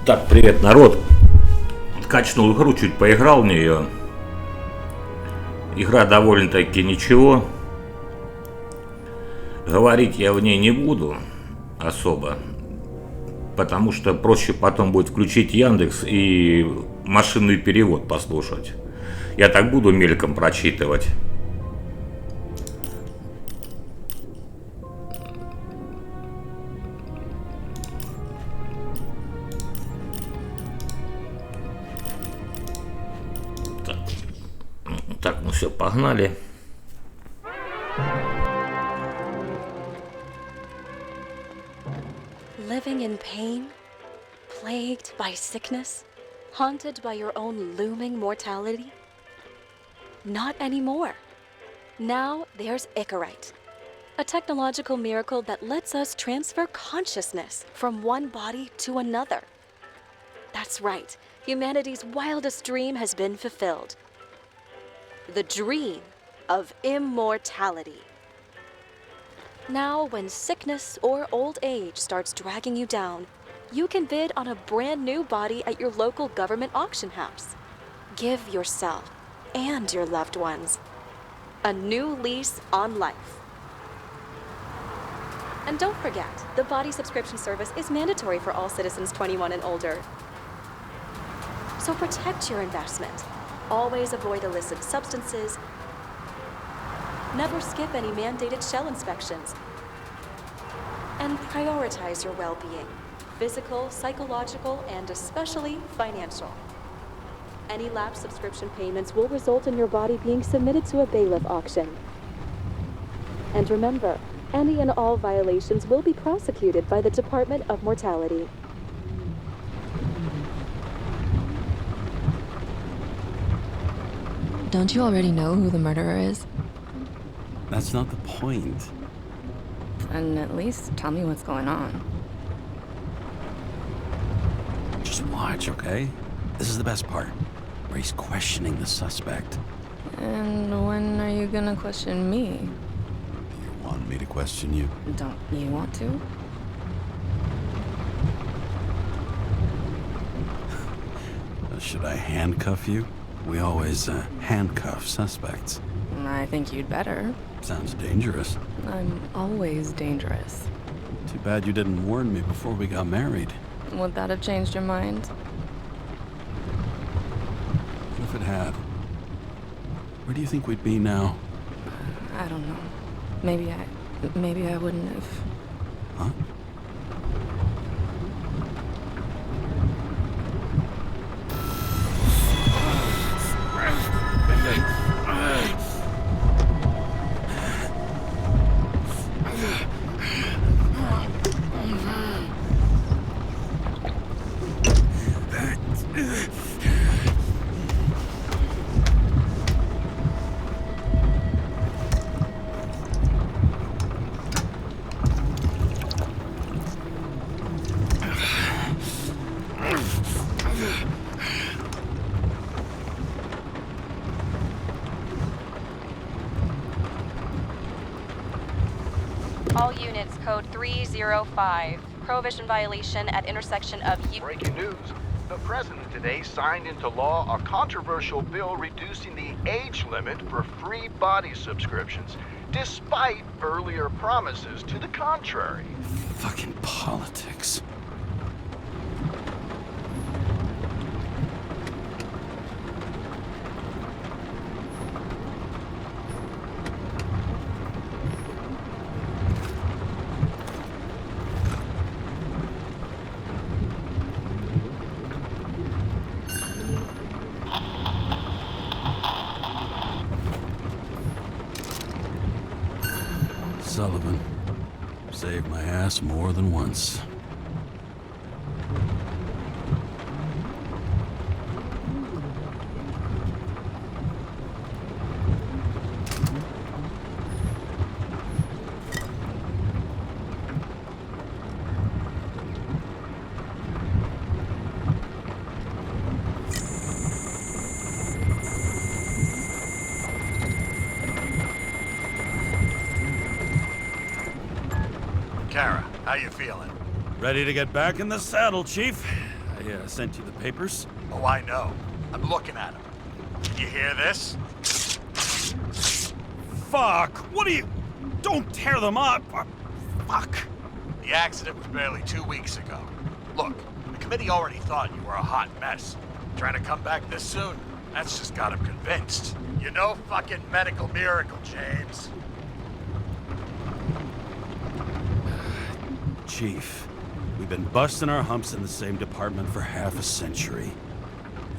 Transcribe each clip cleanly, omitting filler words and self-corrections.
Так, привет, народ. Качнул игру, чуть поиграл в нее. Игра довольно-таки ничего. Говорить я в ней не буду особо, потому что проще потом будет включить Яндекс и машинный перевод послушать. Я так буду мельком прочитывать. Так, ну все, погнали. Living in pain, plagued by sickness, haunted by your own looming mortality? Not anymore. Now there's Icarite, a technological miracle that lets us transfer consciousness from one body to another. That's right, humanity's wildest dream has been fulfilled. The dream of immortality. Now, when sickness or old age starts dragging you down, you can bid on a brand new body at your local government auction house. Give yourself and your loved ones a new lease on life. And don't forget, the body subscription service is mandatory for all citizens 21 and older. So protect your investment. Always avoid illicit substances. Never skip any mandated shell inspections. And prioritize your well-being, physical, psychological, and especially financial. Any lapsed subscription payments will result in your body being submitted to a bailiff auction. And remember, any and all violations will be prosecuted by the Department of Mortality. Don't you already know who the murderer is? That's not the point. And at least tell me what's going on. Just watch, okay? This is the best part, where he's questioning the suspect. And when are you gonna question me? You want me to question you? Don't you want to? Should I handcuff you? We always handcuff suspects. I think you'd better. Sounds dangerous. I'm always dangerous. Too bad you didn't warn me before we got married. Would that have changed your mind? What if it had? Where do you think we'd be now? I don't know. Maybe I wouldn't have. Huh? All units, code 305. Prohibition violation at intersection of Breaking news. The president today signed into law a controversial bill reducing the age limit for free body subscriptions, despite earlier promises to the contrary. Fucking politics. Sullivan saved my ass more than once. Kara, how you feeling? Ready to get back in the saddle, Chief. I I sent you the papers. Oh, I know. I'm looking at them. Can you hear this? Fuck! What are you... Don't tear them up! Fuck! The accident was barely 2 weeks ago. Look, the committee already thought you were a hot mess. Trying to come back this soon? That's just got them convinced. You're no fucking medical miracle, James. Chief, we've been busting our humps in the same department for half a century.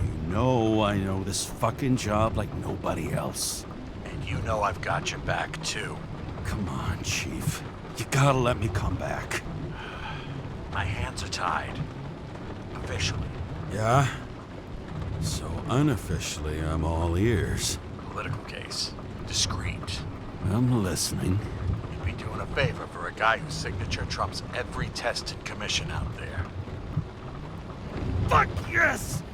You know I know this fucking job like nobody else. And you know I've got your back, too. Come on, Chief. You gotta let me come back. My hands are tied. Officially. Yeah? So unofficially, I'm all ears. Political case. Discreet. I'm listening. You'd be doing a favor for a guy whose signature trumps every test and commission out there. Fuck yes!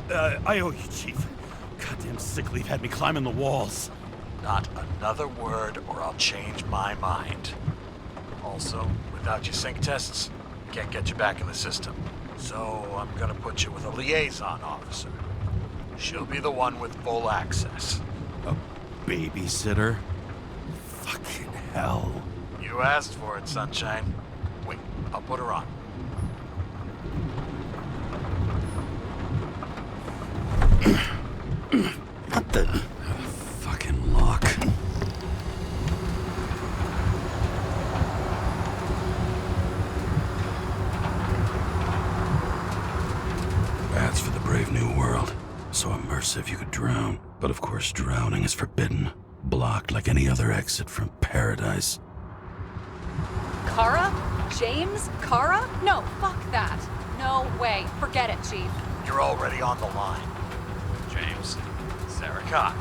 I owe you, Chief. Goddamn sick leave had me climbing the walls. Not another word or I'll change my mind. Also, without your sync tests, can't get you back in the system. So I'm gonna put you with a liaison officer. She'll be the one with full access. A babysitter? Fucking hell. You asked for it, Sunshine. Wait, I'll put her on. What the... fucking lock. That's for the brave new world. So immersive you could drown. But of course drowning is forbidden. Blocked like any other exit from paradise. Kara? James? Kara? No, fuck that. No way. Forget it, Chief. You're already on the line. James, Sarah Cott.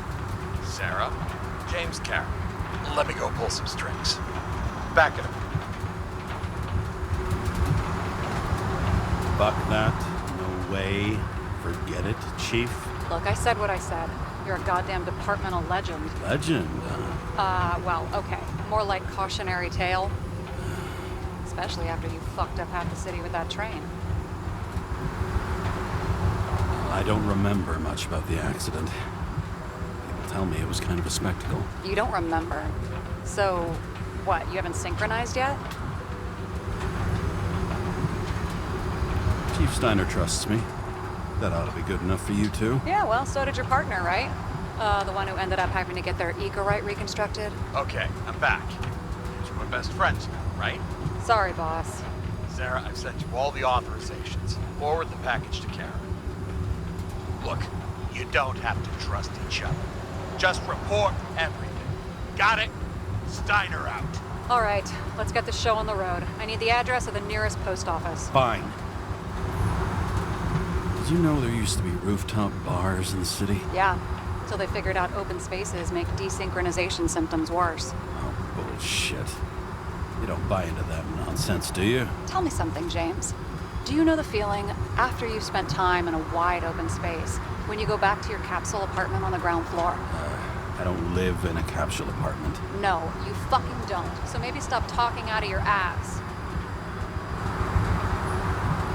Sarah, James Carroll. Let me go pull some strings. Back it up. Fuck that. No way. Forget it, Chief. Look, I said what I said. You're a goddamn departmental legend. Legend, Well, okay. More like cautionary tale. Especially after you fucked up half the city with that train. I don't remember much about the accident. People tell me it was kind of a spectacle. You don't remember. So, what, you haven't synchronized yet? Chief Steiner trusts me. That ought to be good enough for you too. Yeah, well, so did your partner, right? The one who ended up having to get their eco-right reconstructed. Okay, I'm back. You're my best friends now, right? Sorry, boss. Sarah, I've sent you all the authorizations. Forward the package to Karen. Look, you don't have to trust each other. Just report everything. Got it? Steiner out. All right, let's get the show on the road. I need the address of the nearest post office. Fine. Did you know there used to be rooftop bars in the city? Yeah, until they figured out open spaces make desynchronization symptoms worse. Oh, bullshit. You don't buy into that nonsense, do you? Tell me something, James. Do you know the feeling after you've spent time in a wide open space, when you go back to your capsule apartment on the ground floor? I don't live in a capsule apartment. No, you fucking don't. So maybe stop talking out of your ass.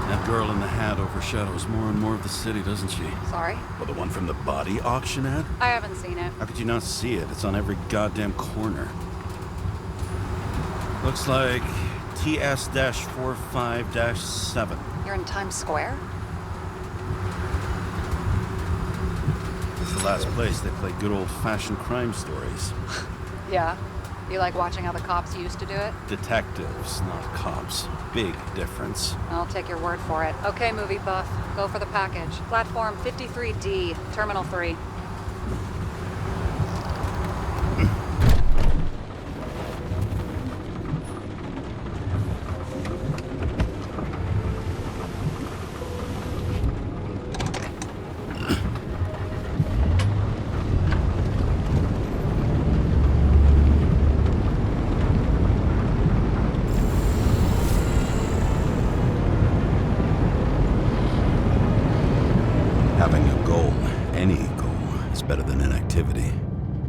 That girl in the hat overshadows more and more of the city, doesn't she? Sorry? Well, the one from the body auction ad? I haven't seen it. How could you not see it? It's on every goddamn corner. Looks like TS-45-7. You're in Times Square? It's the last place they play good old-fashioned crime stories. Yeah. You like watching how the cops used to do it? Detectives, not cops. Big difference. I'll take your word for it. Okay, movie buff. Go for the package. Platform 53D, Terminal 3. Having a goal, any goal, is better than inactivity.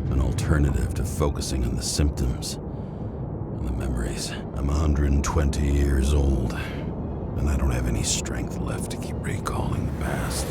An alternative to focusing on the symptoms and the memories. I'm 120 years old. and I don't have any strength left to keep recalling the past.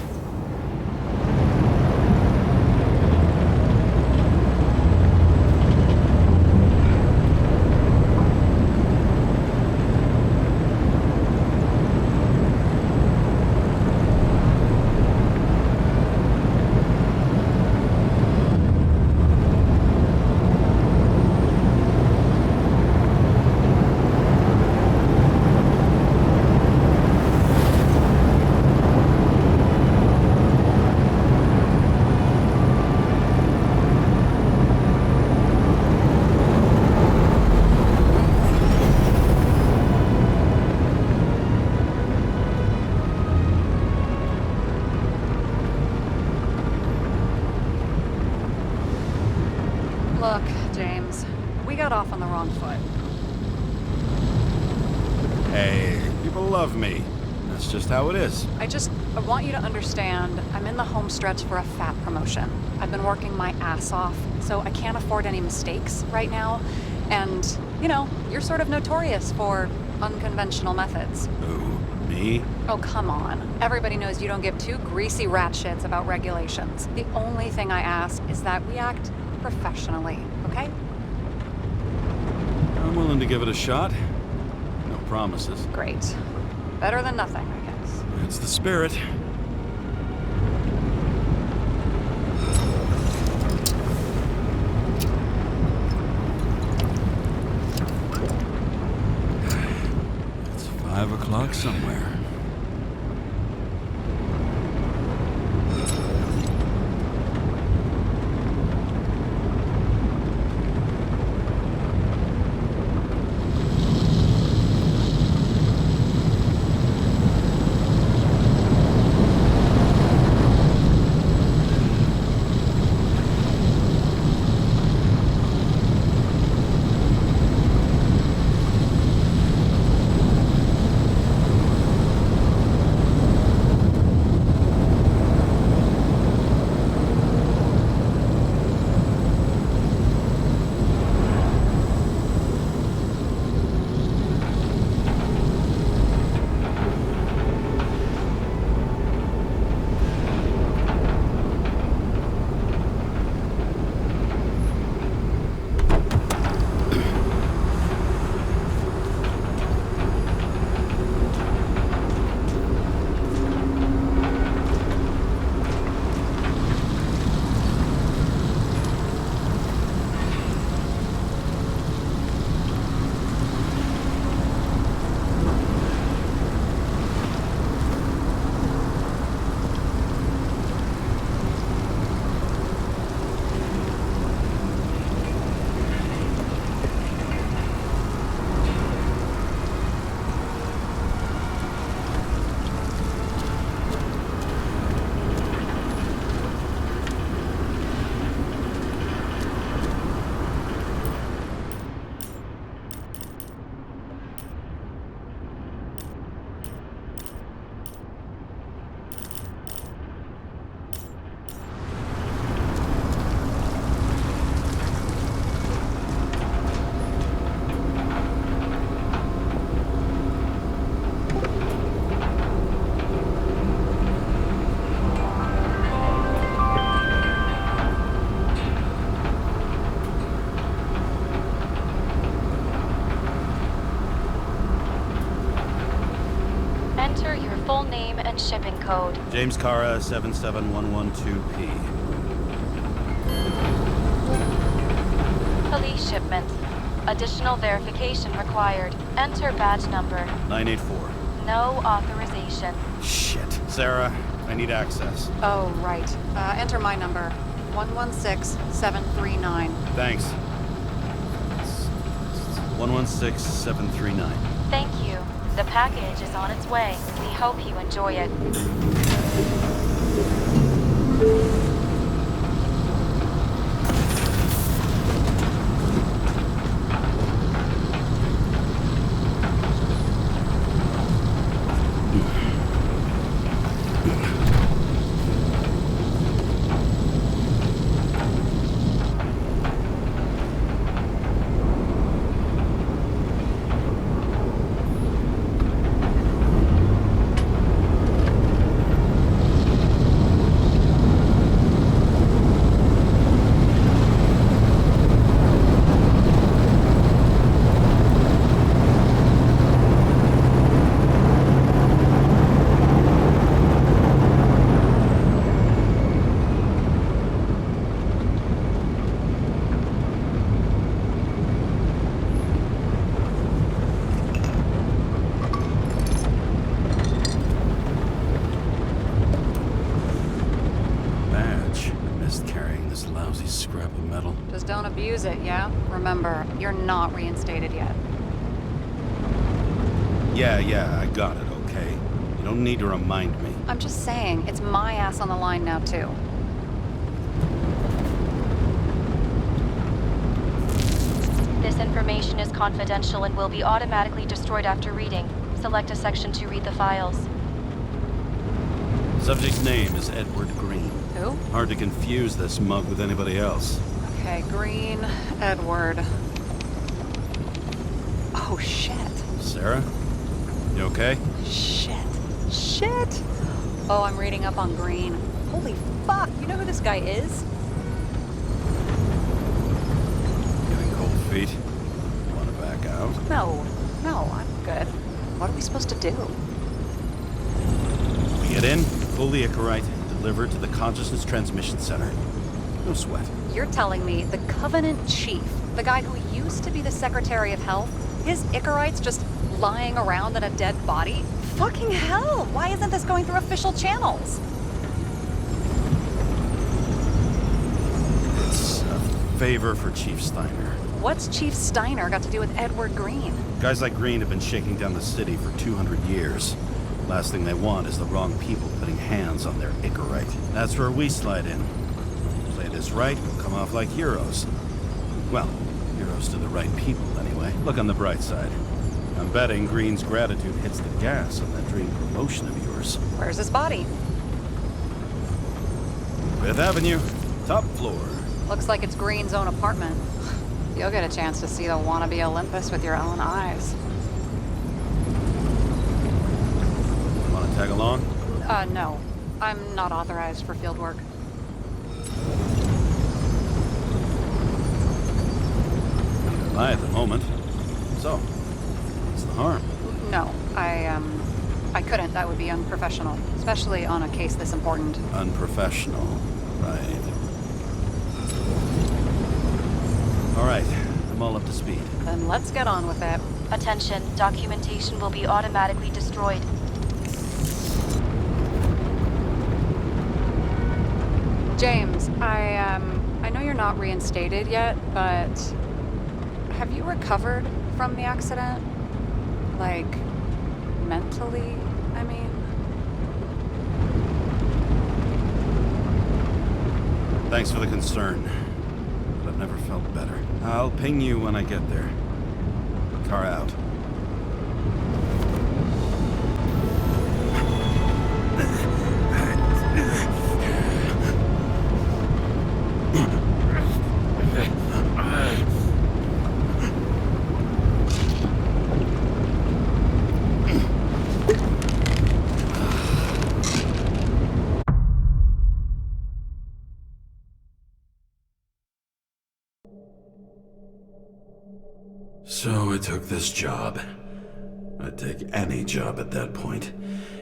Look, James, we got off on the wrong foot. Hey, people love me. That's just how it is. I want you to understand, I'm in the home stretch for a fat promotion. I've been working my ass off, so I can't afford any mistakes right now. And, you know, you're sort of notorious for unconventional methods. Who? Me? Oh, come on. Everybody knows you don't give two greasy rat shits about regulations. The only thing I ask is that we act professionally, okay? I'm willing to give it a shot. No promises. Great. Better than nothing, I guess. It's the spirit. It's 5 o'clock somewhere. Enter your full name and shipping code. James Cara, 77112P. Police shipment. Additional verification required. Enter badge number. 984. No authorization. Shit. Sarah, I need access. Oh, right. Enter my number. 116739. Thanks. 116739. Thank you. The package is on its way. We hope you enjoy it. past carrying this lousy scrap of metal. Just don't abuse it, yeah? Remember, you're not reinstated yet. Yeah, I got it, okay? You don't need to remind me. I'm just saying, it's my ass on the line now, too. This information is confidential and will be automatically destroyed after reading. Select a section to read the files. Subject's name is Edward Green. Who? Hard to confuse this mug with anybody else. Okay, Green, Edward. Oh, shit. Sarah? You okay? Shit. Oh, I'm reading up on Green. Holy fuck, you know who this guy is? Getting cold feet? Wanna back out? No, I'm good. What are we supposed to do? We get in, pull the Icarite, and deliver it to the Consciousness Transmission Center. No sweat. You're telling me the Covenant Chief, the guy who used to be the Secretary of Health, his Icarite's just lying around in a dead body? Fucking hell! Why isn't this going through official channels? It's a favor for Chief Steiner. What's Chief Steiner got to do with Edward Green? Guys like Green have been shaking down the city for 200 years. Last thing they want is the wrong people putting hands on their Icarite. That's where we slide in. Play this right, we'll come off like heroes. Well, heroes to the right people, anyway. Look on the bright side. I'm betting Green's gratitude hits the gas on that dream promotion of yours. Where's his body? Fifth Avenue, top floor. Looks like it's Green's own apartment. You'll get a chance to see the wannabe Olympus with your own eyes. Wanna tag along? No. I'm not authorized for field work. Neither am I at the moment. So, what's the harm? No, I couldn't. That would be unprofessional, especially on a case this important. Unprofessional, right. All right, I'm all up to speed. Then let's get on with it. Attention, documentation will be automatically destroyed. James, I know you're not reinstated yet, but have you recovered from the accident? Like, mentally, I mean? Thanks for the concern, but I've never felt better. I'll ping you when I get there. Car out. So I took this job. I'd take any job at that point,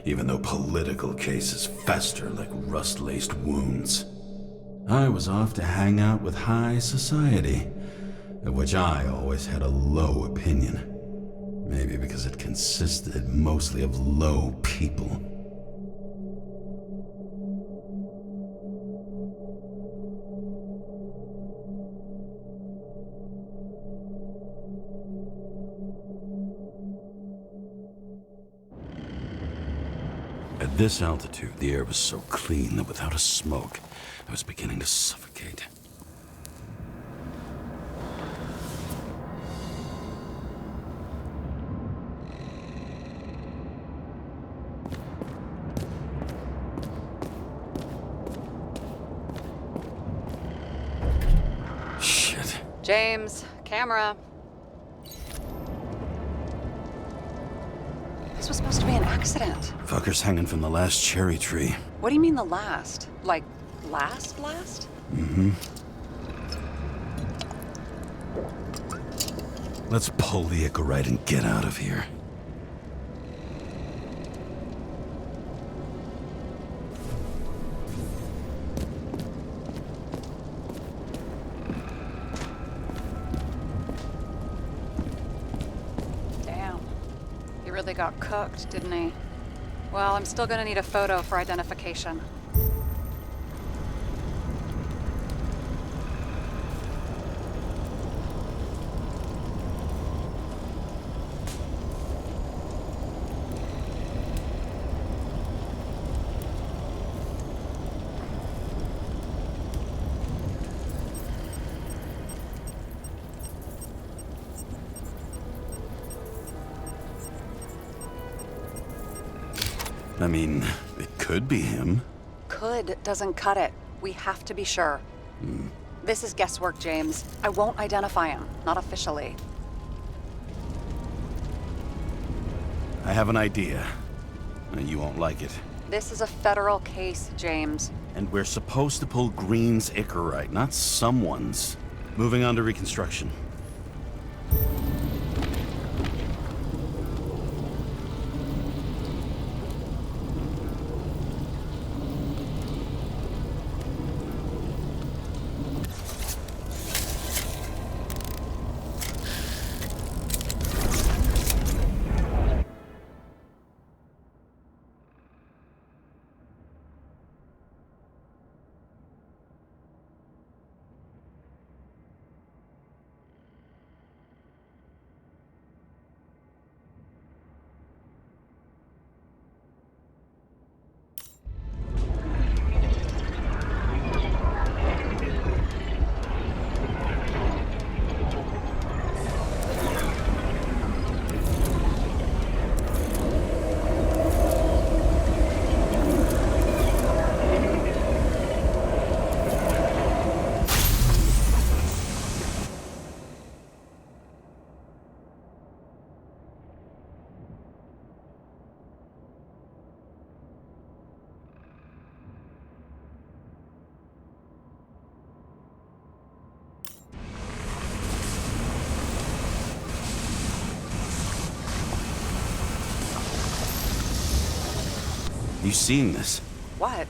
even though political cases fester like rust-laced wounds. I was off to hang out with high society, of which I always had a low opinion. Maybe because it consisted mostly of low people. At this altitude, the air was so clean that without a smoke, I was beginning to suffocate. Shit. James, camera. This was supposed to be an accident. Fucker's hanging from the last cherry tree. What do you mean the last? Like, last? Mm-hmm. Let's pull the Icarite and get out of here. Damn. He really got cooked, didn't he? Well, I'm still gonna need a photo for identification. I mean, it could be him. Could doesn't cut it. We have to be sure. This is guesswork, James. I won't identify him. Not officially. I have an idea. You won't like it. This is a federal case, James. And we're supposed to pull Green's Icarite, not someone's. Moving on to reconstruction. You seen this? What?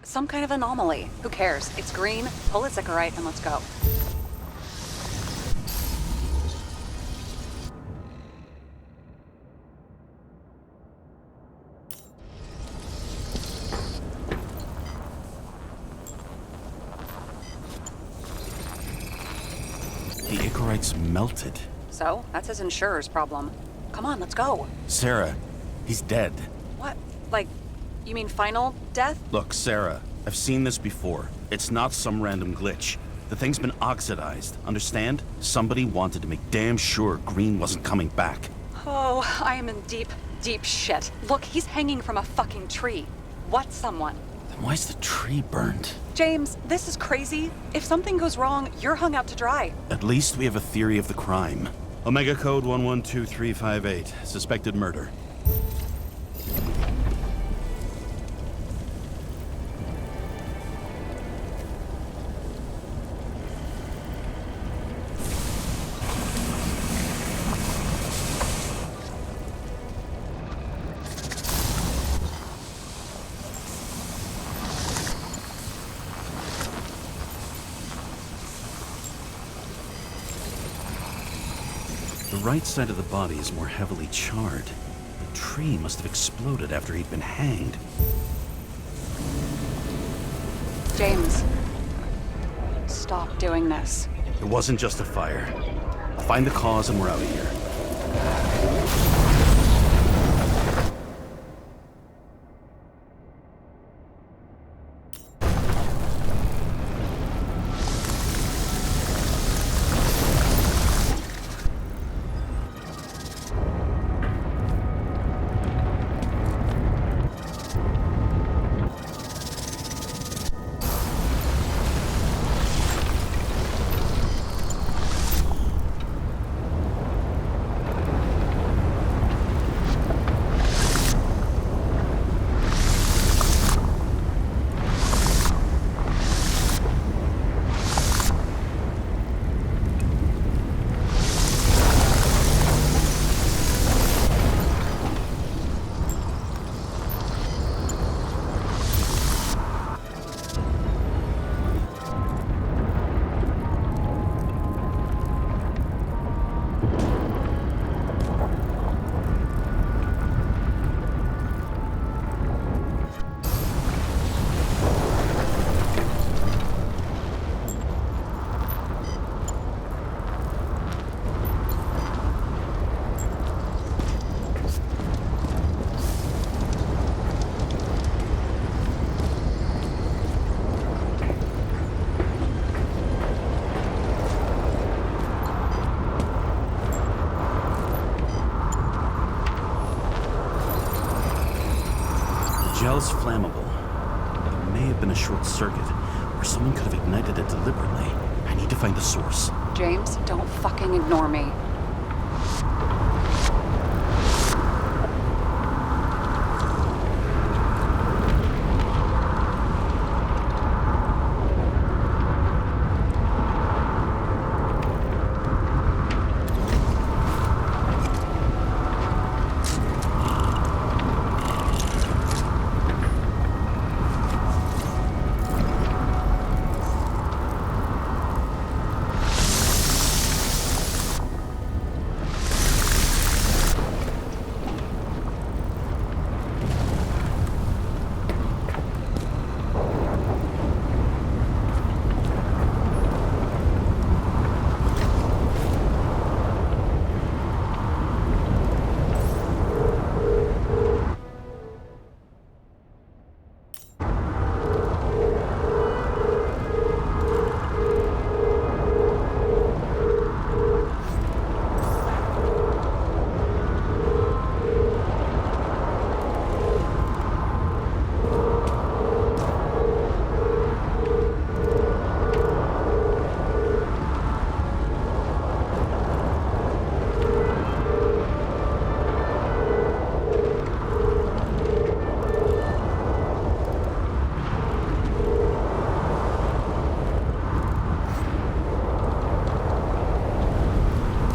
Some kind of anomaly. Who cares? It's green, pull its Icarite, and let's go. The Icarite's melted. So, that's his insurer's problem. Come on, let's go. Sarah, he's dead. What? Like, you mean final death? Look, Sarah, I've seen this before. It's not some random glitch. The thing's been oxidized, understand? Somebody wanted to make damn sure Green wasn't coming back. Oh, I am in deep, deep shit. Look, he's hanging from a fucking tree. What someone? Then why's the tree burned? James, this is crazy. If something goes wrong, you're hung out to dry. At least we have a theory of the crime. Omega code 112358. Suspected murder. The right side of the body is more heavily charred. The tree must have exploded after he'd been hanged. James, stop doing this. It wasn't just a fire. I'll find the cause and we're out of here. shell's flammable. There may have been a short circuit, or someone could have ignited it deliberately. I need to find the source. James, don't fucking ignore me.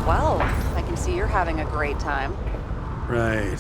Well, I can see you're having a great time. Right.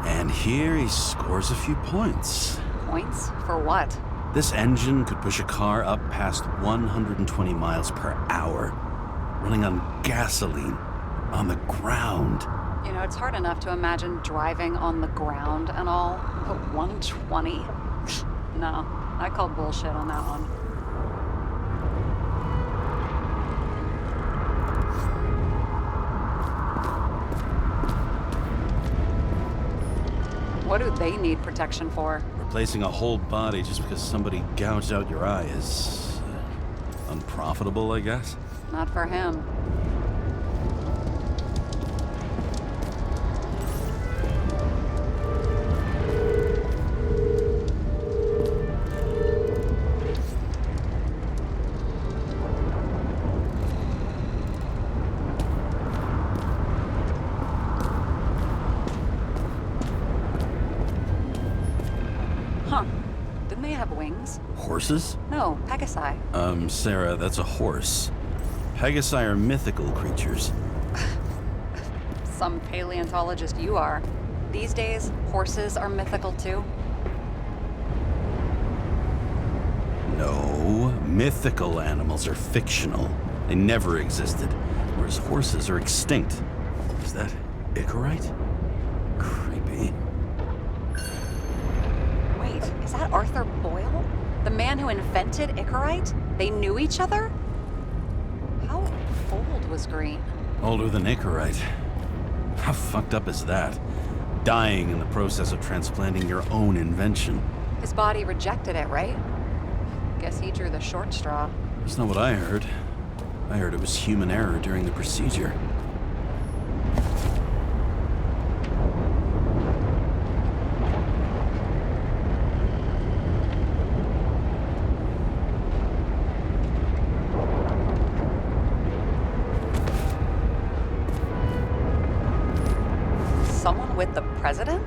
And here he scores a few points. Points? For what? This engine could push a car up past 120 miles per hour, running on gasoline, on the ground. You know, it's hard enough to imagine driving on the ground and all, but 120? No, I call bullshit on that one. What do they need protection for? Replacing a whole body just because somebody gouged out your eye is unprofitable, I guess. Not for him. Huh. Didn't they have wings? Horses? No, Pegasi. Sarah, that's a horse. Pegasi are mythical creatures. Some paleontologist you are. These days, horses are mythical too. No, mythical animals are fictional. They never existed, whereas horses are extinct. Is that Icarite? Creepy. Wait, is that Arthur Boyle? The man who invented Icarite? They knew each other? How old was Green? Older than Icarite. How fucked up is that? Dying in the process of transplanting your own invention. His body rejected it, right? Guess he drew the short straw. That's not what I heard. I heard it was human error during the procedure. Someone with the president?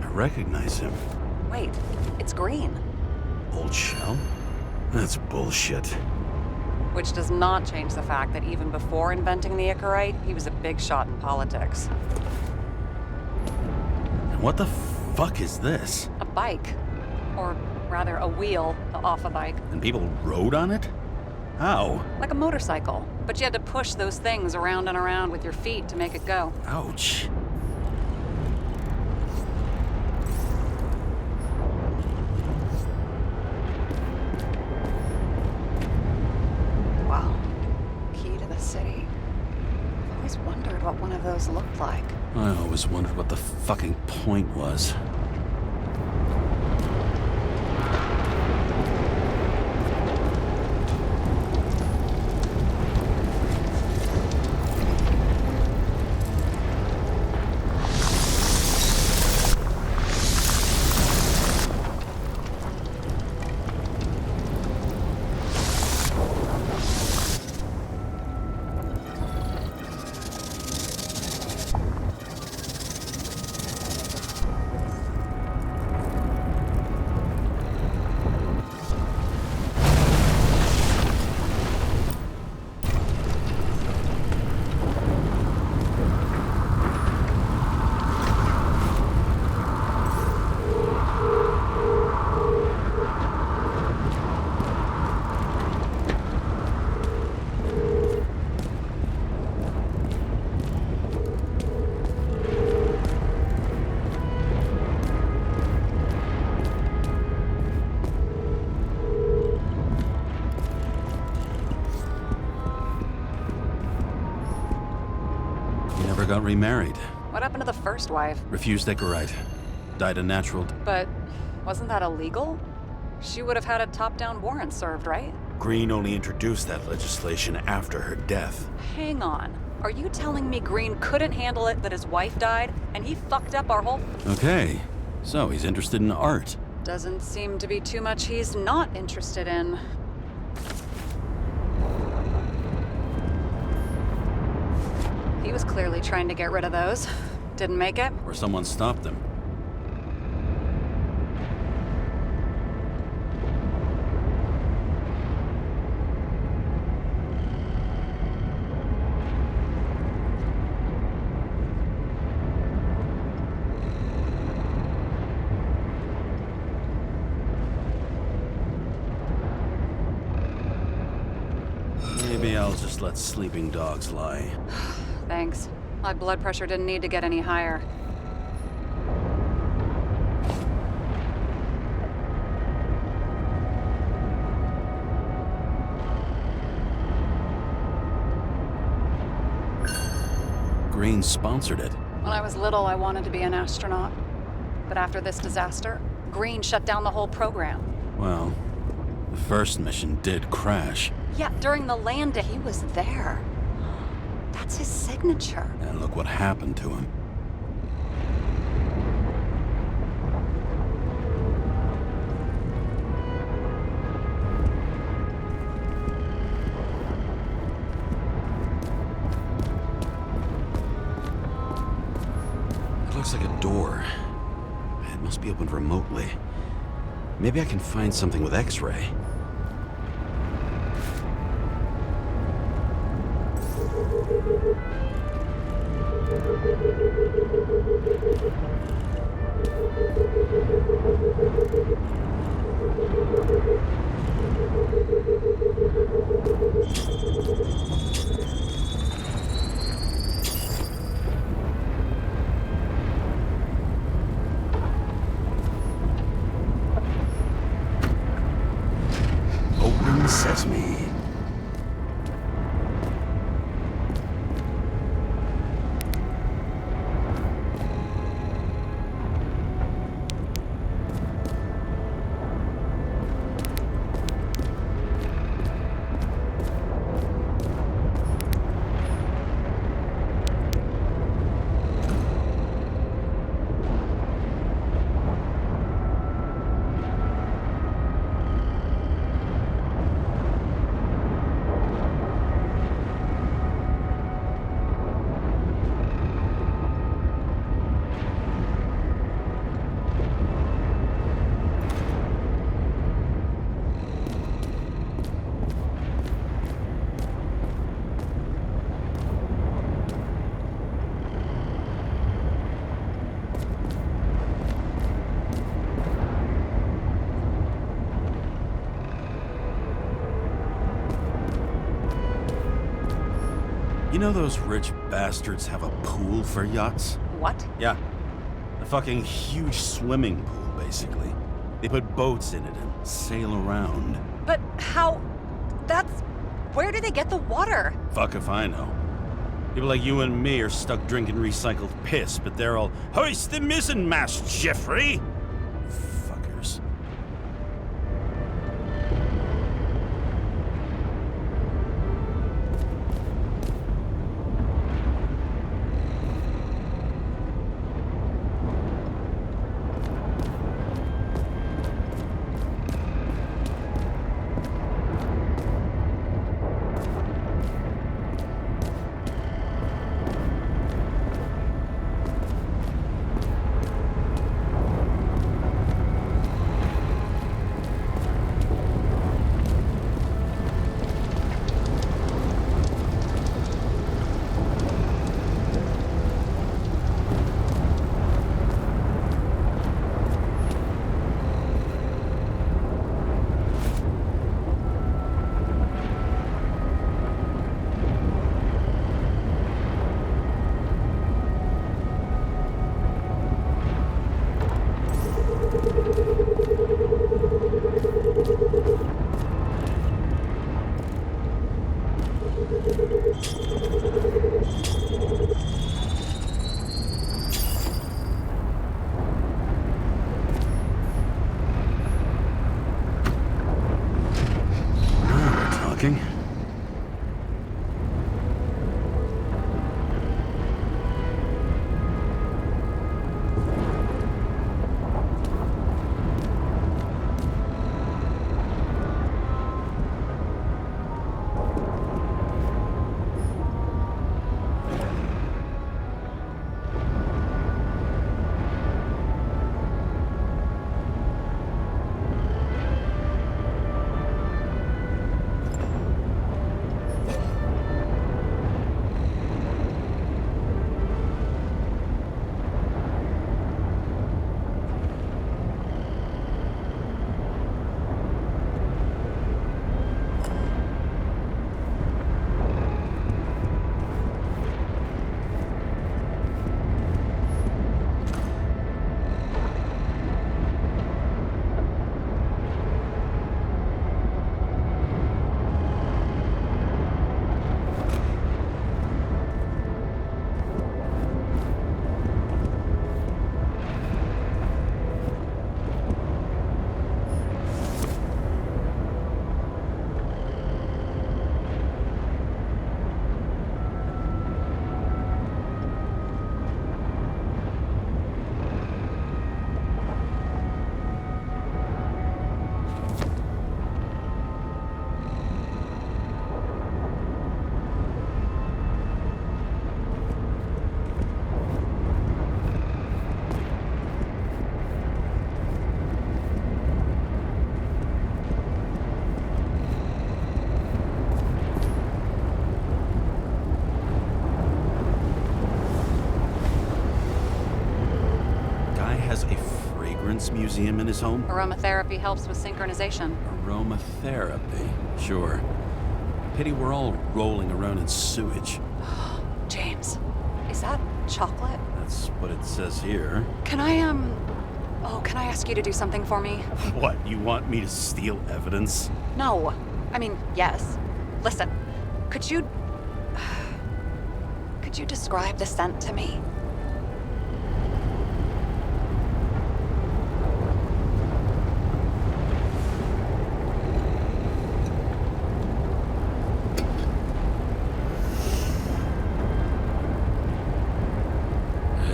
I recognize him. Wait, it's Green. Old shell? That's bullshit. Which does not change the fact that even before inventing the Icarite, he was a big shot in politics. And what the fuck is this? A bike. Or rather, a wheel off a bike. And people rode on it? How? Like a motorcycle. But you had to push those things around and around with your feet to make it go. Ouch. Wow. Key to the city. I've always wondered what one of those looked like. I always wondered what the fucking point was. Got remarried. What happened to the first wife? Refused Icarite. Died a natural. But wasn't that illegal? She would have had a top-down warrant served, right? Green only introduced that legislation after her death. Hang on. Are you telling me Green couldn't handle it that his wife died, and he fucked up our whole... Okay, so he's interested in art. Doesn't seem to be too much he's not interested in. He was clearly trying to get rid of those. Didn't make it. Or someone stopped them. Maybe I'll just let sleeping dogs lie. Thanks. My blood pressure didn't need to get any higher. Green sponsored it. When I was little, I wanted to be an astronaut. But after this disaster, Green shut down the whole program. Well, the first mission did crash. Yeah, during the landing, he was there. That's his signature. And look what happened to him. It looks like a door. It must be opened remotely. Maybe I can find something with X-ray. Open sesame. You know those rich bastards have a pool for yachts? What? Yeah. A fucking huge swimming pool, basically. They put boats in it and sail around. But how? That's. Where do they get the water? Fuck if I know. People like you and me are stuck drinking recycled piss, but they're all, hoist the mizzenmast, Jeffrey! Fuckers. Talking. Museum in his home? Aromatherapy helps with synchronization. Aromatherapy, sure. Pity we're all rolling around in sewage. James, is that chocolate? That's what it says here. Can I ask you to do something for me? What, you want me to steal evidence? No. I mean, yes. Listen, could you describe the scent to me?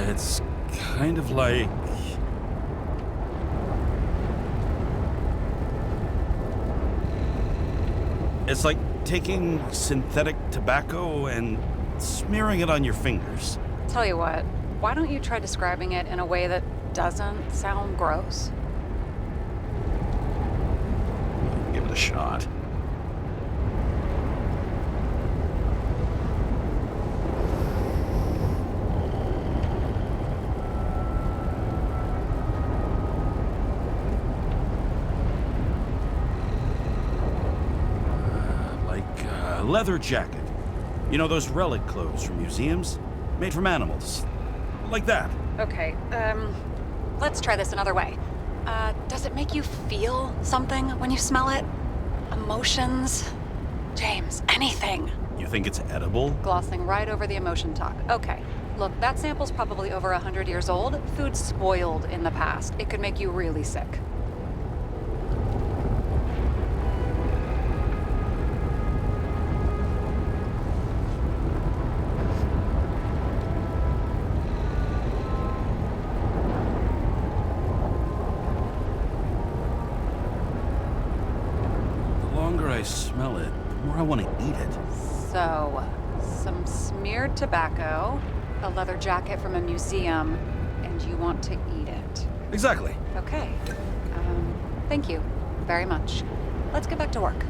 It's kind of like... It's like taking synthetic tobacco and smearing it on your fingers. Tell you what, why don't you try describing it in a way that doesn't sound gross? Give it a shot. Leather jacket. You know those relic clothes from museums? Made from animals. Like that. Okay, let's try this another way. Does it make you feel something when you smell it? Emotions? James, anything. You think it's edible? Glossing right over the emotion talk. Okay, look, that sample's probably over 100 years old. Food spoiled in the past. It could make you really sick. The longer I smell it, the more I want to eat it. So, some smeared tobacco, a leather jacket from a museum, and you want to eat it. Exactly. Okay. Thank you very much. Let's get back to work.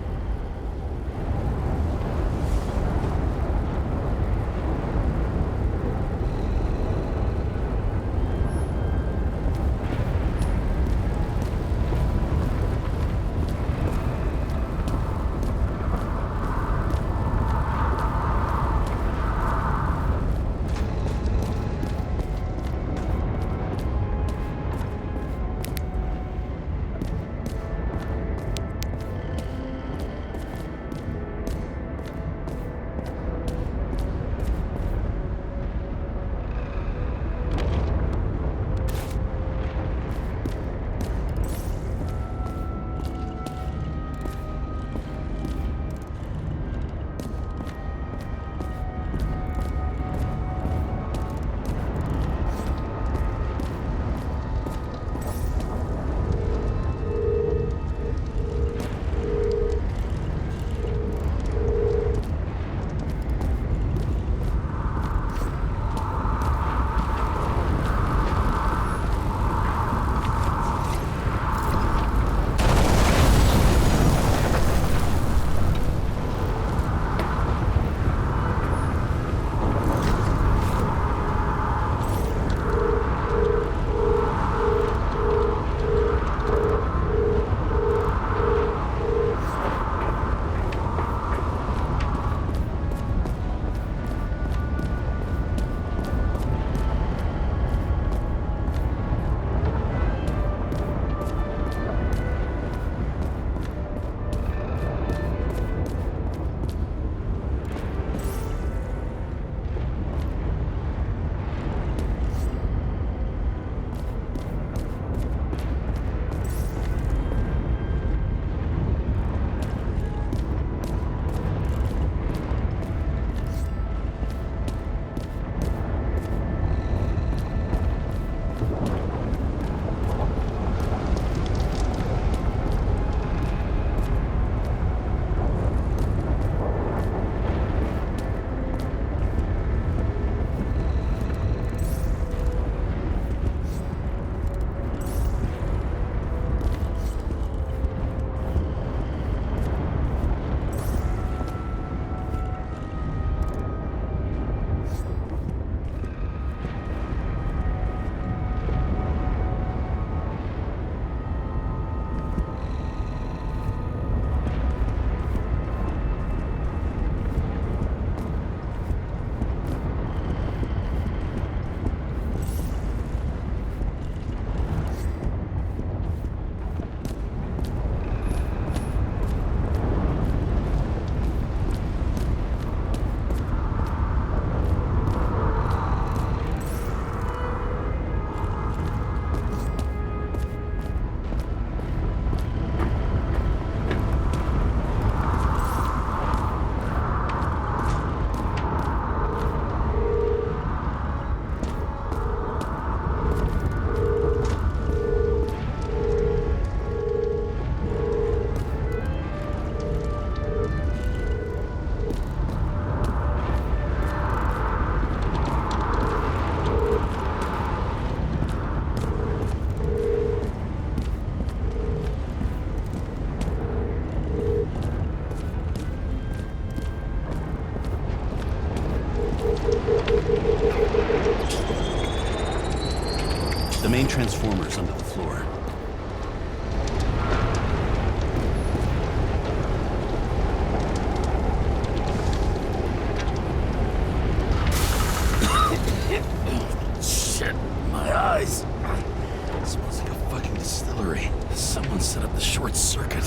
blurry. Someone set up the short circuit.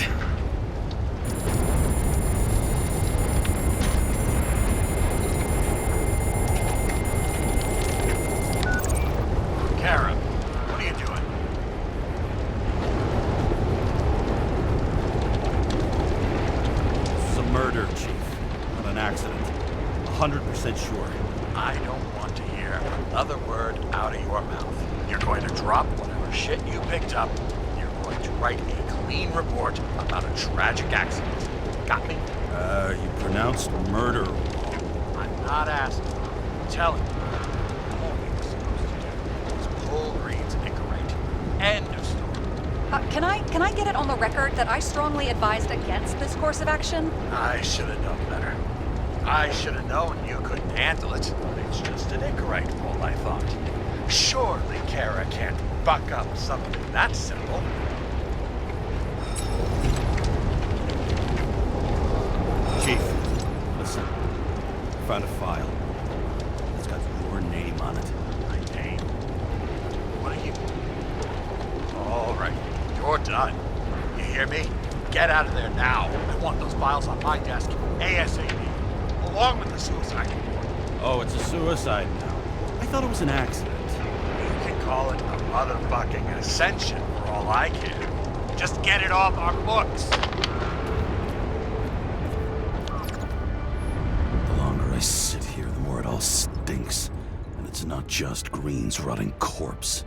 Kara, what are you doing? This is a murder, Chief. Not an accident. 100% sure. I don't want to hear another word out of your mouth. You're going to drop whatever shit you picked up. You're going to write a clean report about a tragic accident. Got me? You pronounced murder wrong. I'm not asking. I'm telling you. All we were supposed to do was pull Green's Icarite. End of story. Can I get it on the record that I strongly advised against this course of action? I should have known better. I should have known you couldn't handle it. It's just an Icarite ball, I thought. Surely Kara can't buck up something that simple. Chief, listen. I found a file. It's got your name on it. My name? What are you... All right, you're done. You hear me? Get out of there now. I want those files on my desk ASAP, along with the suicide report. Oh, it's a suicide now. I thought it was an accident. You can call it a motherfucking ascension for all I care. Just get it off our books. The longer I sit here, the more it all stinks. And it's not just Green's rotting corpse.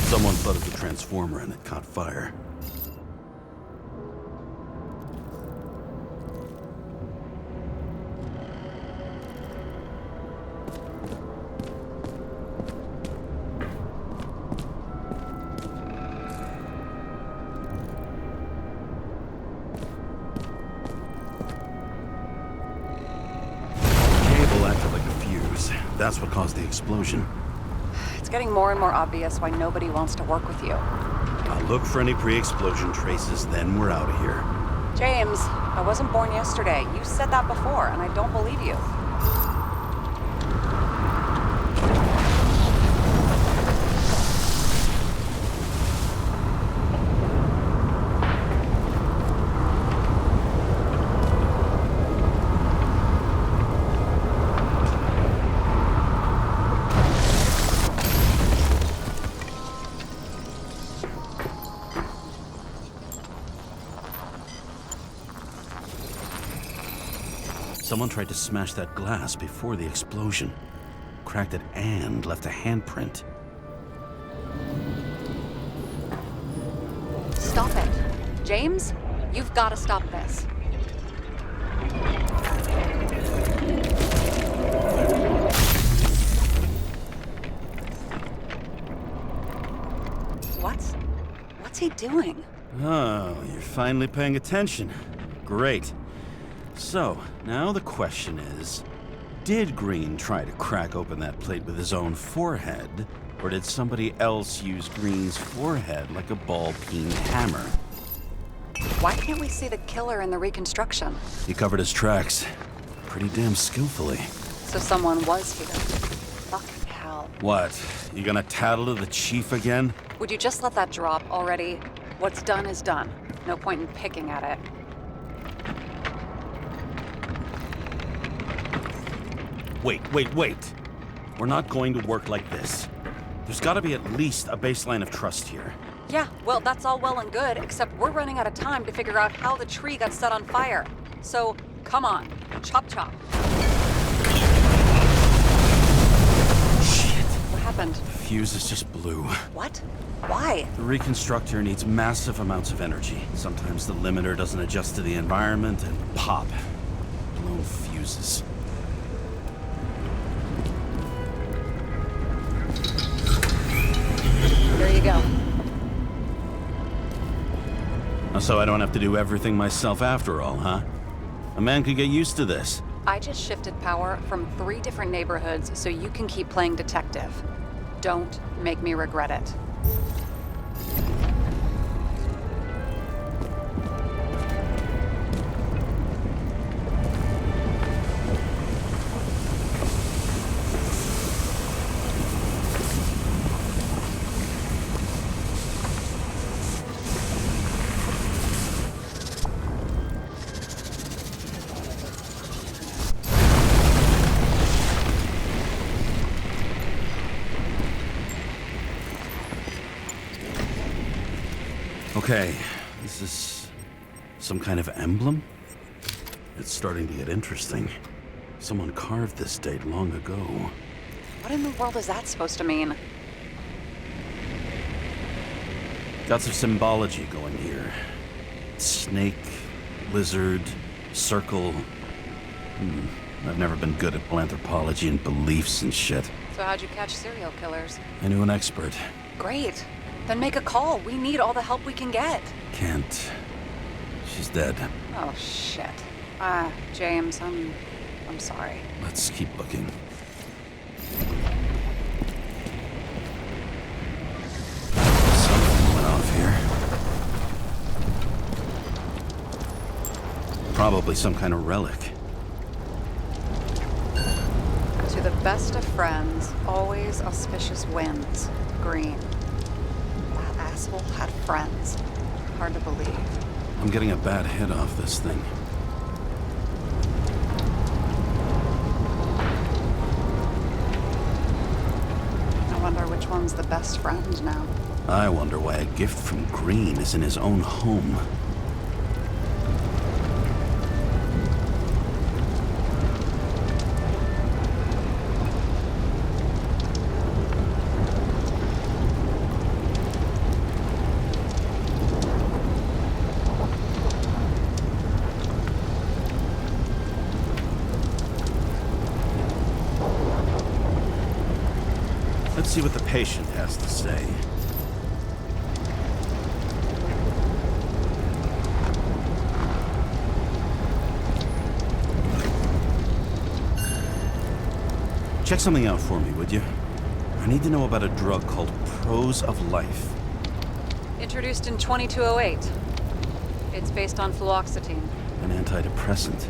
Someone flooded the transformer and it caught fire. Cable acted like a fuse. That's what caused the explosion. It's getting more and more obvious why nobody wants to work with you. I'll look for any pre-explosion traces, then we're out of here. James, I wasn't born yesterday. You said that before, and I don't believe you. Someone tried to smash that glass before the explosion. Cracked it and left a handprint. Stop it. James, you've got to stop this. What's he doing? Oh, you're finally paying attention. Great. So, now the question is, did Green try to crack open that plate with his own forehead, or did somebody else use Green's forehead like a ball-peen hammer? Why can't we see the killer in the reconstruction? He covered his tracks pretty damn skillfully. So someone was here. Fucking hell. What? You gonna tattle to the chief again? Would you just let that drop already? What's done is done. No point in picking at it. Wait. We're not going to work like this. There's gotta be at least a baseline of trust here. Yeah, well, that's all well and good, except we're running out of time to figure out how the tree got set on fire. So, come on. Chop chop. Shit. What happened? The fuses just blew. What? Why? The reconstructor needs massive amounts of energy. Sometimes the limiter doesn't adjust to the environment and pop. Blown fuses. you go. So I don't have to do everything myself after all, huh? A man could get used to this. I just shifted power from 3 different neighborhoods so you can keep playing detective. Don't make me regret it. Okay, this is some kind of emblem? It's starting to get interesting. Someone carved this date long ago. What in the world is that supposed to mean? Got some symbology going here. Snake, lizard, circle. I've never been good at anthropology and beliefs and shit. So how'd you catch serial killers? I knew an expert. Great. Then make a call. We need all the help we can get. Can't. She's dead. Oh, shit. James, I'm sorry. Let's keep looking. Something went off here. Probably some kind of relic. To the best of friends, always auspicious wins. Green. That asshole had friends. Hard to believe. I'm getting a bad hit off this thing. I wonder which one's the best friend now. I wonder why a gift from Green is in his own home. Let's see what the patient has to say. Check something out for me, would you? I need to know about a drug called Prose of Life. Introduced in 2208. It's based on fluoxetine. An antidepressant.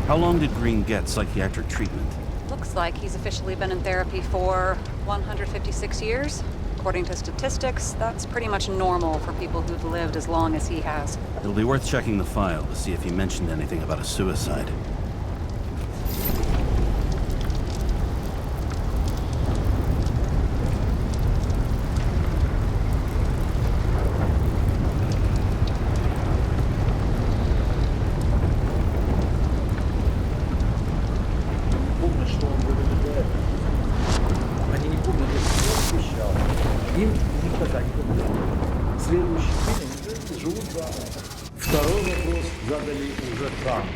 How long did Green get psychiatric treatment? Looks like he's officially been in therapy for 156 years. According to statistics, that's pretty much normal for people who've lived as long as he has. It'll be worth checking the file to see if he mentioned anything about a suicide. Помнят, что он говорит до этого. Они не помнят, что он обещал. Им никогда не помнят. Следующий день они живут заново. Второй вопрос задали уже Трампу.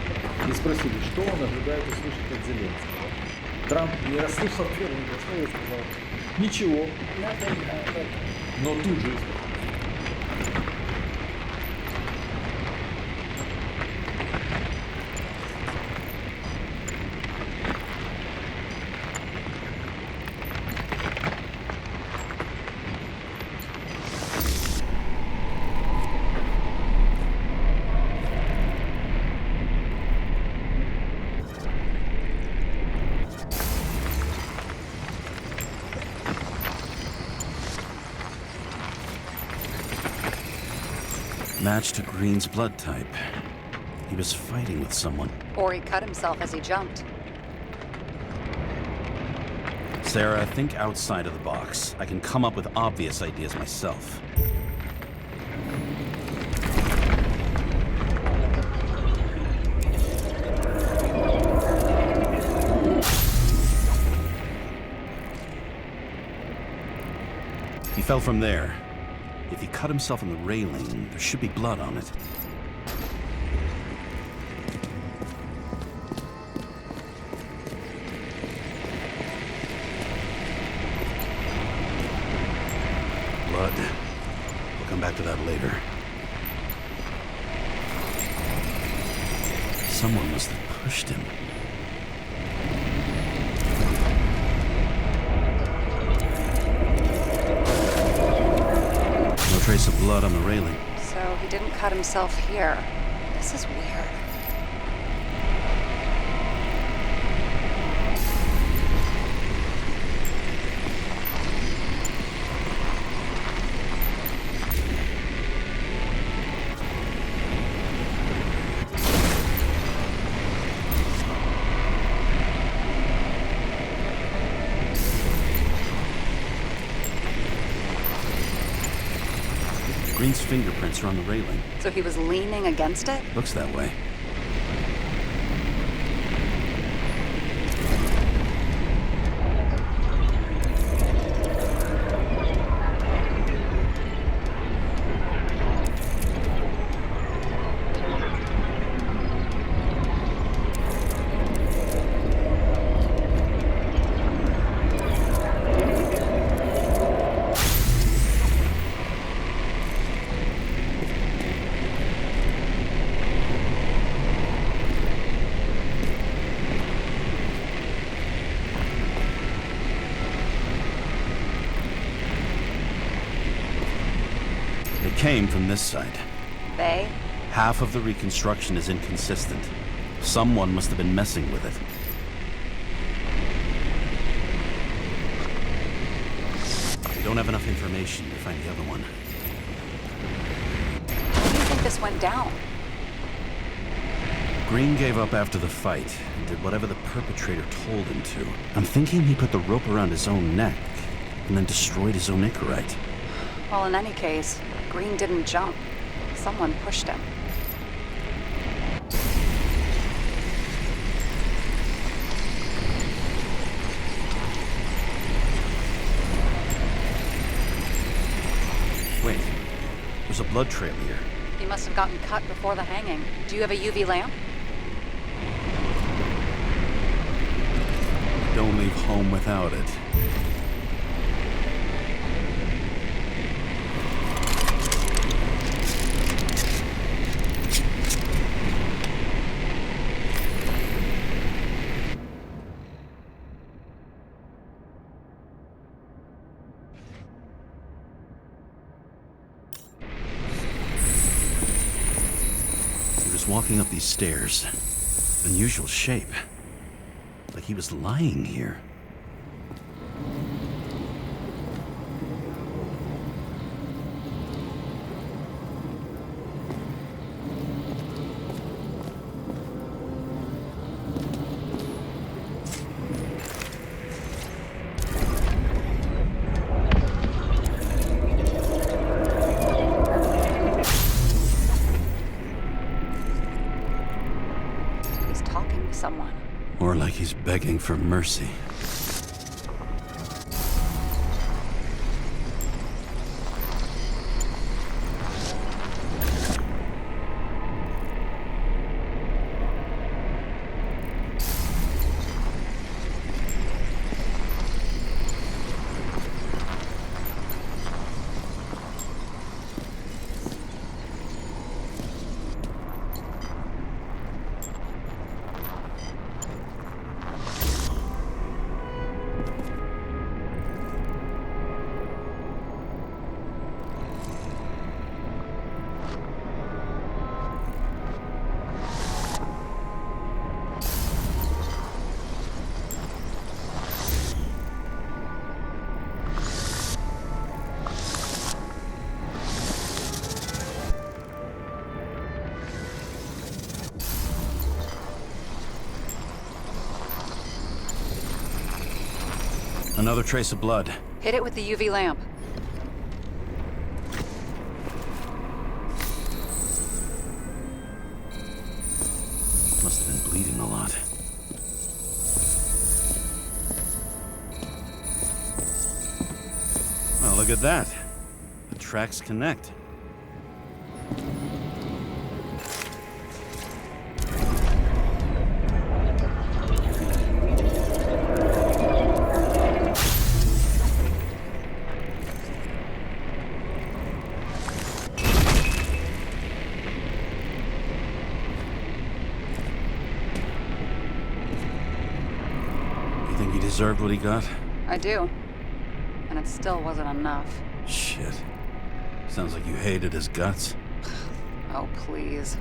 И спросили, что он ожидает услышать от Зеленского. Трамп не расслышал первого слова и сказал: ничего. Но тут же matched to Green's blood type. He was fighting with someone. Or he cut himself as he jumped. Sarah, think outside of the box. I can come up with obvious ideas myself. He fell from there. If he cut himself on the railing, there should be blood on it. blood on the railing. So he didn't cut himself here. This is weird. Green's fingerprints are on the railing. So he was leaning against it? Looks that way. Came from this side. They? Half of the reconstruction is inconsistent. Someone must have been messing with it. We don't have enough information to find the other one. How do you think this went down? Green gave up after the fight and did whatever the perpetrator told him to. I'm thinking he put the rope around his own neck and then destroyed his own Icarite. Well, in any case, Green didn't jump. Someone pushed him. Wait, there's a blood trail here. He must have gotten cut before the hanging. Do you have a UV lamp? Don't leave home without it. Walking up these stairs. Unusual shape. Like he was lying here. Someone. Or like he's begging for mercy. Another trace of blood. Hit it with the UV lamp. Must have been bleeding a lot. Well, look at that. The tracks connect. Deserved what he got? I do. And it still wasn't enough. Shit. Sounds like you hated his guts. Oh, please.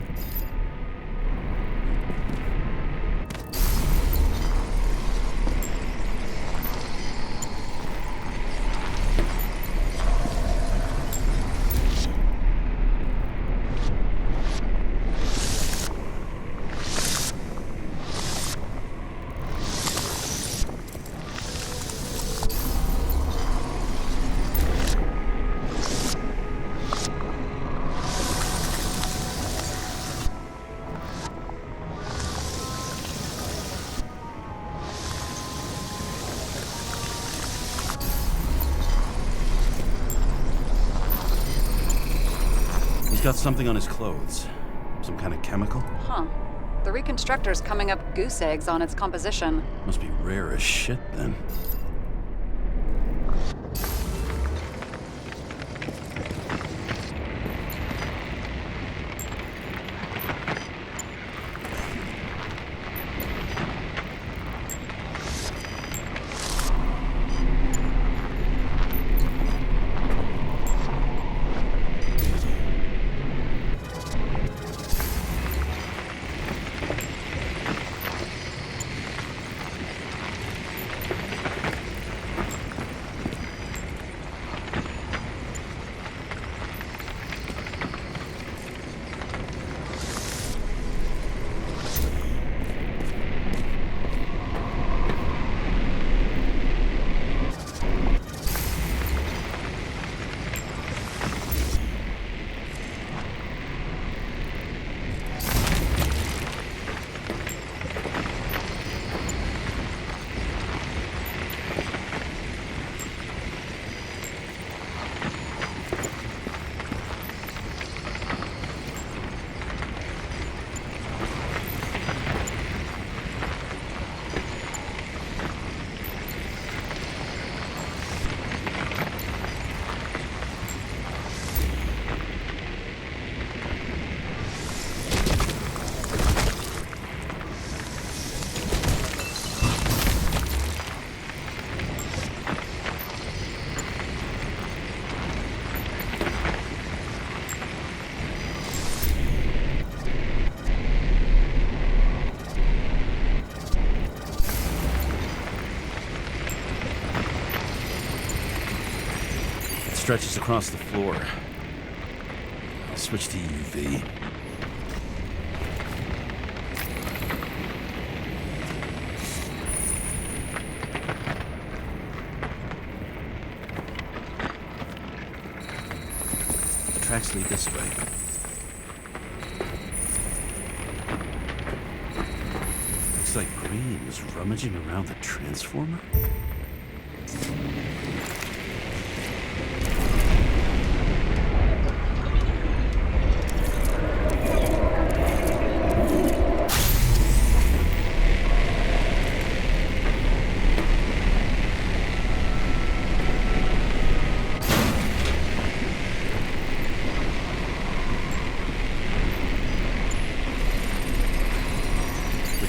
He's got something on his clothes. Some kind of chemical? Huh. The reconstructor's coming up goose eggs on its composition. Must be rare as shit, then. Stretches across the floor. I'll switch to UV. The tracks lead this way. Looks like Green was rummaging around the transformer.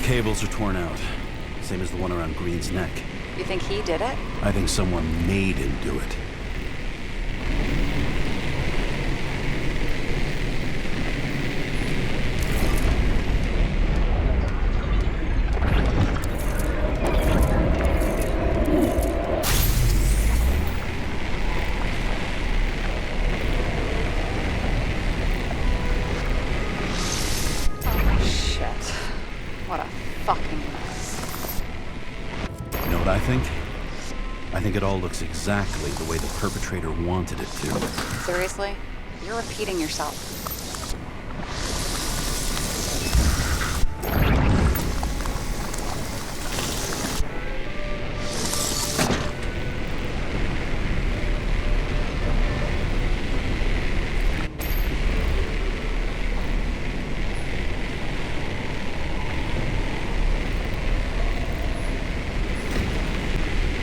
Cables are torn out, same as the one around Green's neck. You think he did it? I think someone made him do it. What a fucking mess. You know what I think? I think it all looks exactly the way the perpetrator wanted it to. Seriously? You're repeating yourself.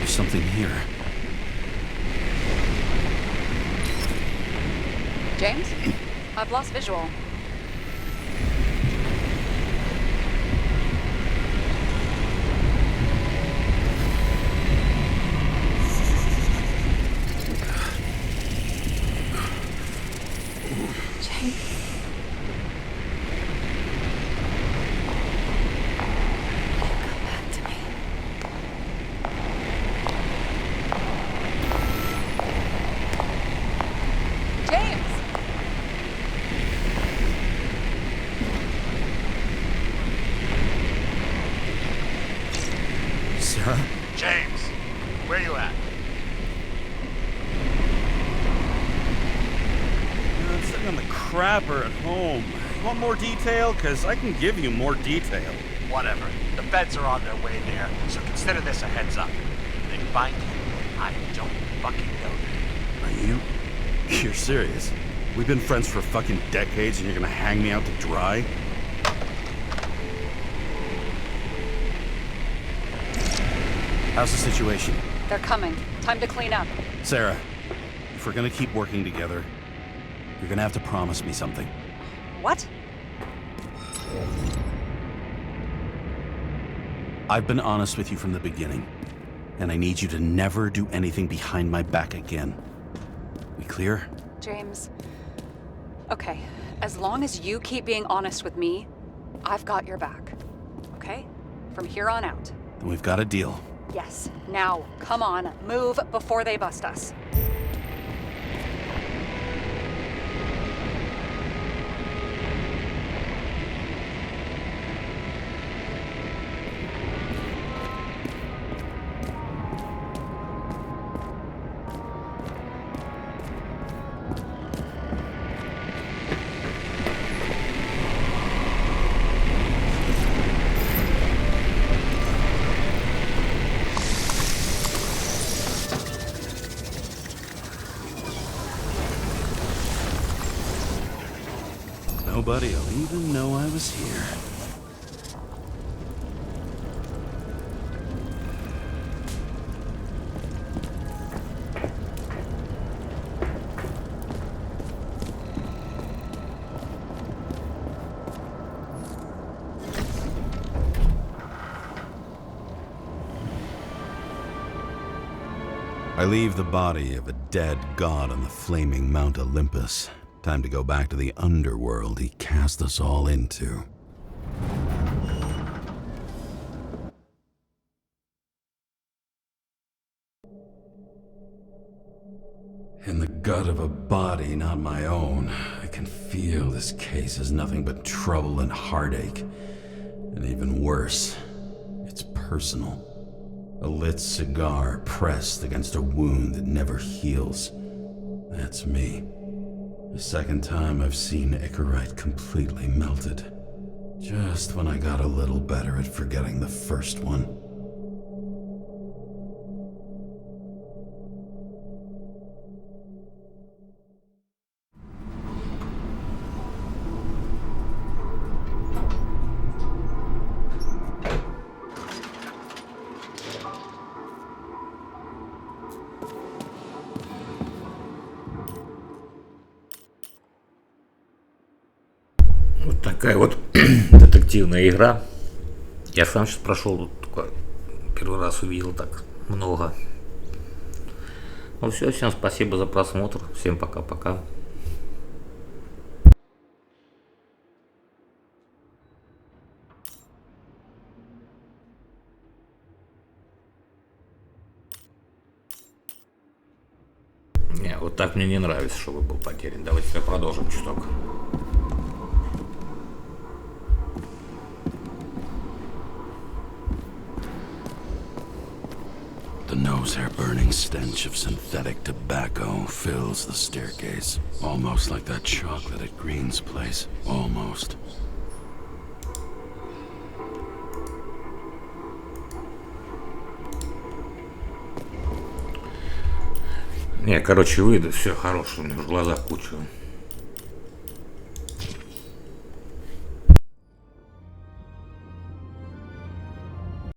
Something here. James? I've lost visual. James, where you at? I'm sitting on the crapper at home. You want more detail? Because I can give you more detail. Whatever. The feds are on their way there, so consider this a heads up. If they find you, I don't fucking know. Are you? You're serious? We've been friends for fucking decades and you're gonna hang me out to dry? How's the situation? They're coming. Time to clean up. Sarah, if we're gonna keep working together, you're gonna have to promise me something. What? I've been honest with you from the beginning, and I need you to never do anything behind my back again. We clear? James. Okay, as long as you keep being honest with me, I've got your back. Okay? From here on out. Then we've got a deal. Yes. Now, come on, move before they bust us. Nobody'll even know I was here. I leave the body of a dead god on the flaming Mount Olympus. Time to go back to the underworld he cast us all into. In the gut of a body not my own, I can feel this case is nothing but trouble and heartache. And even worse, it's personal. A lit cigar pressed against a wound that never heals. That's me. The second time I've seen Icarite completely melted. Just when I got a little better at forgetting the first one. Вот такая вот детективная игра. Я сам сейчас прошел, тут только первый раз увидел так много. Ну все, всем спасибо за просмотр. Всем пока-пока. Не, вот так мне не нравится, чтобы был потерян. Давайте продолжим чуток. The nose-hair-burning stench of synthetic tobacco fills the staircase. Almost like that chocolate at Green's place. Almost. Не, короче, выйду, все, хорошее, у меня в глазах кучу.